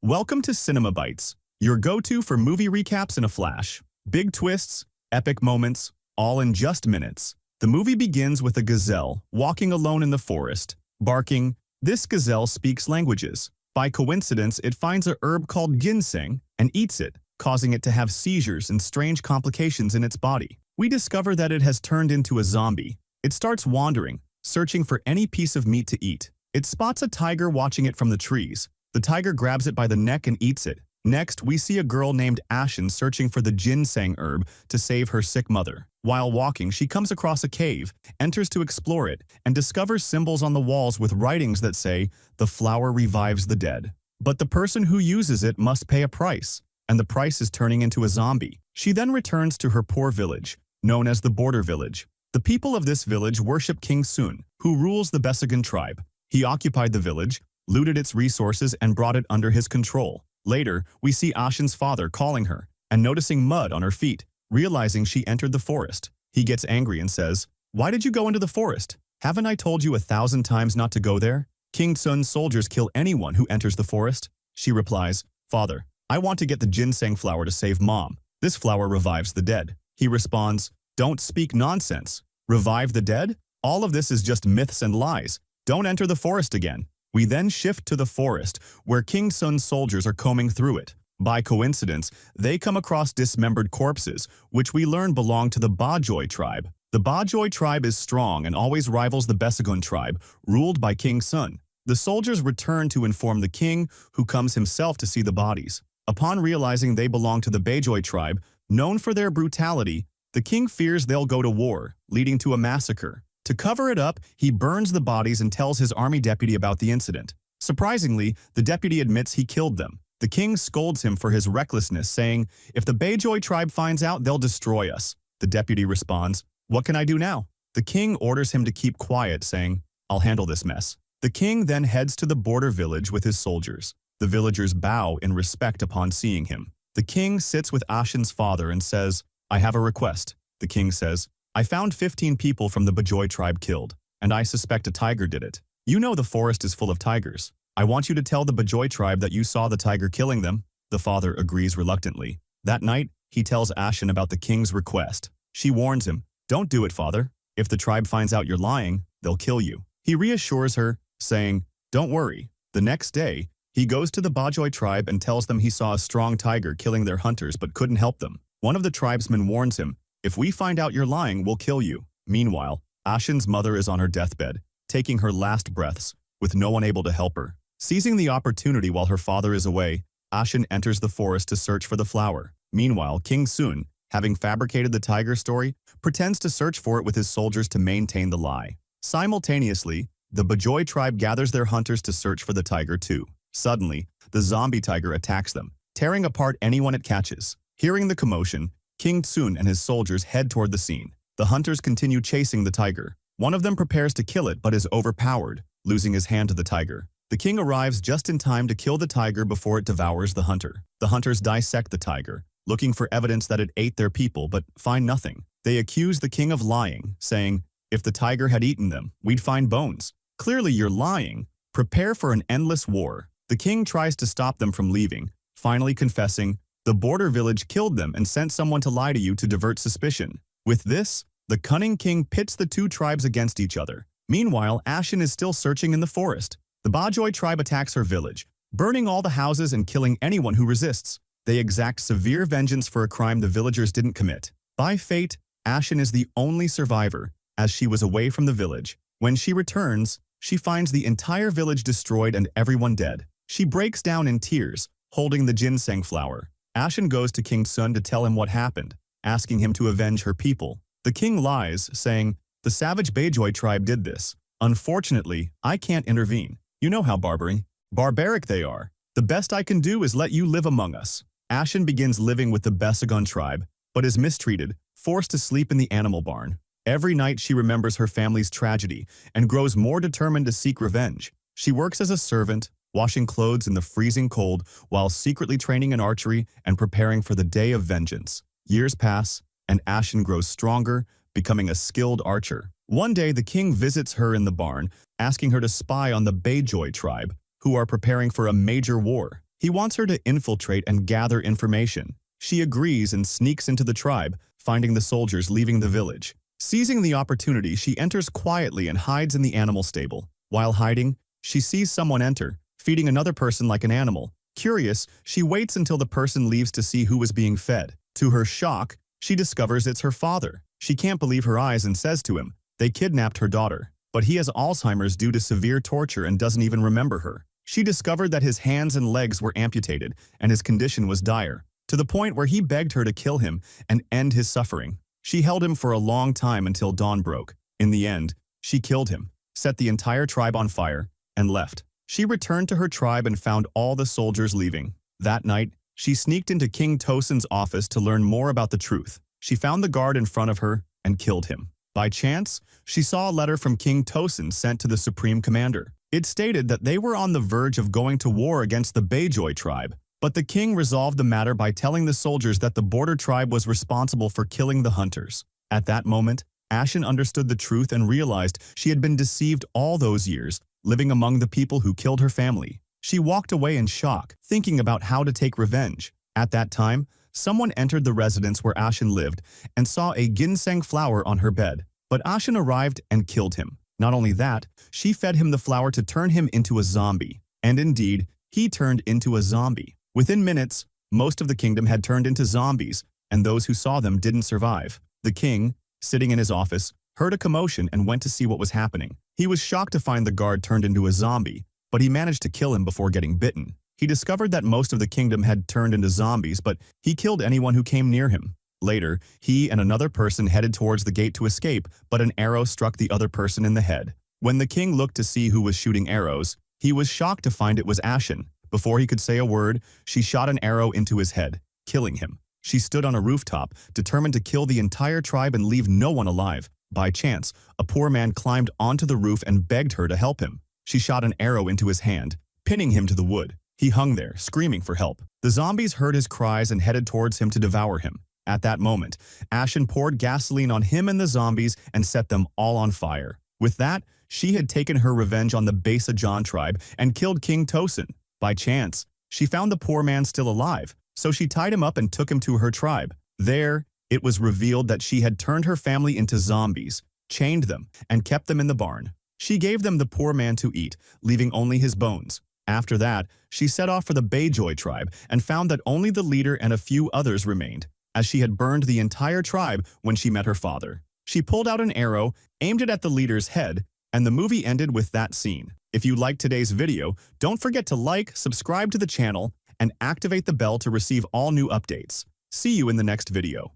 Welcome to Cinema Bites, your go-to for movie recaps in a flash. Big twists, epic moments, all in just minutes. The movie begins with a gazelle walking alone in the forest, barking. This gazelle speaks languages. By coincidence, it finds a herb called ginseng and eats it, causing it to have seizures and strange complications in its body. We discover that it has turned into a zombie. It starts wandering, searching for any piece of meat to eat. It spots a tiger watching it from the trees. The tiger grabs it by the neck and eats it. Next, we see a girl named Ashin searching for the ginseng herb to save her sick mother. While walking, she comes across a cave, enters to explore it, and discovers symbols on the walls with writings that say, "The flower revives the dead." But the person who uses it must pay a price, and the price is turning into a zombie. She then returns to her poor village, known as the Border Village. The people of this village worship King Sun, who rules the Besagan tribe. He occupied the village, looted its resources, and brought it under his control. Later, we see Ashin's father calling her, and noticing mud on her feet, realizing she entered the forest. He gets angry and says, "Why did you go into the forest? Haven't I told you 1,000 times not to go there? King Sun's soldiers kill anyone who enters the forest." She replies, "Father, I want to get the ginseng flower to save Mom. This flower revives the dead." He responds, "Don't speak nonsense. Revive the dead? All of this is just myths and lies. Don't enter the forest again." We then shift to the forest, where King Sun's soldiers are combing through it. By coincidence, they come across dismembered corpses, which we learn belong to the Bajoi tribe. The Bajoi tribe is strong and always rivals the Besagun tribe, ruled by King Sun. The soldiers return to inform the king, who comes himself to see the bodies. Upon realizing they belong to the Bajoi tribe, known for their brutality, the king fears they'll go to war, leading to a massacre. To cover it up, he burns the bodies and tells his army deputy about the incident. Surprisingly, the deputy admits he killed them. The king scolds him for his recklessness, saying, "If the Bajoi tribe finds out, they'll destroy us." The deputy responds, "What can I do now?" The king orders him to keep quiet, saying, "I'll handle this mess." The king then heads to the border village with his soldiers. The villagers bow in respect upon seeing him. The king sits with Ashin's father and says, "I have a request." The king says, "I found 15 people from the Bajoi tribe killed, and I suspect a tiger did it. You know the forest is full of tigers. I want you to tell the Bajoi tribe that you saw the tiger killing them." The father agrees reluctantly. That night, he tells Ashin about the king's request. She warns him, "Don't do it, father. If the tribe finds out you're lying, they'll kill you." He reassures her, saying, "Don't worry." The next day, he goes to the Bajoi tribe and tells them he saw a strong tiger killing their hunters but couldn't help them. One of the tribesmen warns him, "If we find out you're lying, we'll kill you." Meanwhile, Ashin's mother is on her deathbed, taking her last breaths, with no one able to help her. Seizing the opportunity while her father is away, Ashin enters the forest to search for the flower. Meanwhile, King Sun, having fabricated the tiger story, pretends to search for it with his soldiers to maintain the lie. Simultaneously, the Bajoi tribe gathers their hunters to search for the tiger too. Suddenly, the zombie tiger attacks them, tearing apart anyone it catches. Hearing the commotion, King Sun and his soldiers head toward the scene. The hunters continue chasing the tiger. One of them prepares to kill it but is overpowered, losing his hand to the tiger. The king arrives just in time to kill the tiger before it devours the hunter. The hunters dissect the tiger, looking for evidence that it ate their people but find nothing. They accuse the king of lying, saying, "If the tiger had eaten them, we'd find bones. Clearly you're lying. Prepare for an endless war." The king tries to stop them from leaving, finally confessing, "The border village killed them and sent someone to lie to you to divert suspicion." With this, the cunning king pits the two tribes against each other. Meanwhile, Ashin is still searching in the forest. The Bajoi tribe attacks her village, burning all the houses and killing anyone who resists. They exact severe vengeance for a crime the villagers didn't commit. By fate, Ashin is the only survivor, as she was away from the village. When she returns, she finds the entire village destroyed and everyone dead. She breaks down in tears, holding the ginseng flower. Ashin goes to King Sun to tell him what happened, asking him to avenge her people. The king lies, saying, "The savage Bajoi tribe did this. Unfortunately, I can't intervene. You know how barbaric they are. The best I can do is let you live among us." Ashin begins living with the Besagun tribe, but is mistreated, forced to sleep in the animal barn. Every night she remembers her family's tragedy and grows more determined to seek revenge. She works as a servant, washing clothes in the freezing cold while secretly training in archery and preparing for the day of vengeance. Years pass, and Ashin grows stronger, becoming a skilled archer. One day, the king visits her in the barn, asking her to spy on the Bajoi tribe, who are preparing for a major war. He wants her to infiltrate and gather information. She agrees and sneaks into the tribe, finding the soldiers leaving the village. Seizing the opportunity, she enters quietly and hides in the animal stable. While hiding, she sees someone enter, feeding another person like an animal. Curious, she waits until the person leaves to see who is being fed. To her shock, she discovers it's her father. She can't believe her eyes and says to him, "They kidnapped her daughter." But he has Alzheimer's due to severe torture and doesn't even remember her. She discovered that his hands and legs were amputated and his condition was dire, to the point where he begged her to kill him and end his suffering. She held him for a long time until dawn broke. In the end, she killed him, set the entire tribe on fire, and left. She returned to her tribe and found all the soldiers leaving. That night, she sneaked into King Tosin's office to learn more about the truth. She found the guard in front of her and killed him. By chance, she saw a letter from King Tosin sent to the Supreme Commander. It stated that they were on the verge of going to war against the Beijoy tribe, but the king resolved the matter by telling the soldiers that the border tribe was responsible for killing the hunters. At that moment, Ashin understood the truth and realized she had been deceived all those years, living among the people who killed her family. She walked away in shock, thinking about how to take revenge. At that time, someone entered the residence where Ashin lived and saw a ginseng flower on her bed. But Ashin arrived and killed him. Not only that, she fed him the flower to turn him into a zombie. And indeed, he turned into a zombie. Within minutes, most of the kingdom had turned into zombies, and those who saw them didn't survive. The king, sitting in his office, heard a commotion and went to see what was happening. He was shocked to find the guard turned into a zombie, but he managed to kill him before getting bitten. He discovered that most of the kingdom had turned into zombies, but he killed anyone who came near him. Later, he and another person headed towards the gate to escape, but an arrow struck the other person in the head. When the king looked to see who was shooting arrows, he was shocked to find it was Ashin. Before he could say a word, she shot an arrow into his head, killing him. She stood on a rooftop, determined to kill the entire tribe and leave no one alive. By chance, a poor man climbed onto the roof and begged her to help him. She shot an arrow into his hand, pinning him to the wood. He hung there, screaming for help. The zombies heard his cries and headed towards him to devour him. At that moment, Ashin poured gasoline on him and the zombies and set them all on fire. With that, she had taken her revenge on the Besa Jan tribe and killed King Tosin. By chance, she found the poor man still alive, so she tied him up and took him to her tribe. There, it was revealed that she had turned her family into zombies, chained them, and kept them in the barn. She gave them the poor man to eat, leaving only his bones. After that, she set off for the Beijoy tribe and found that only the leader and a few others remained, as she had burned the entire tribe when she met her father. She pulled out an arrow, aimed it at the leader's head, and the movie ended with that scene. If you liked today's video, don't forget to like, subscribe to the channel, and activate the bell to receive all new updates. See you in the next video.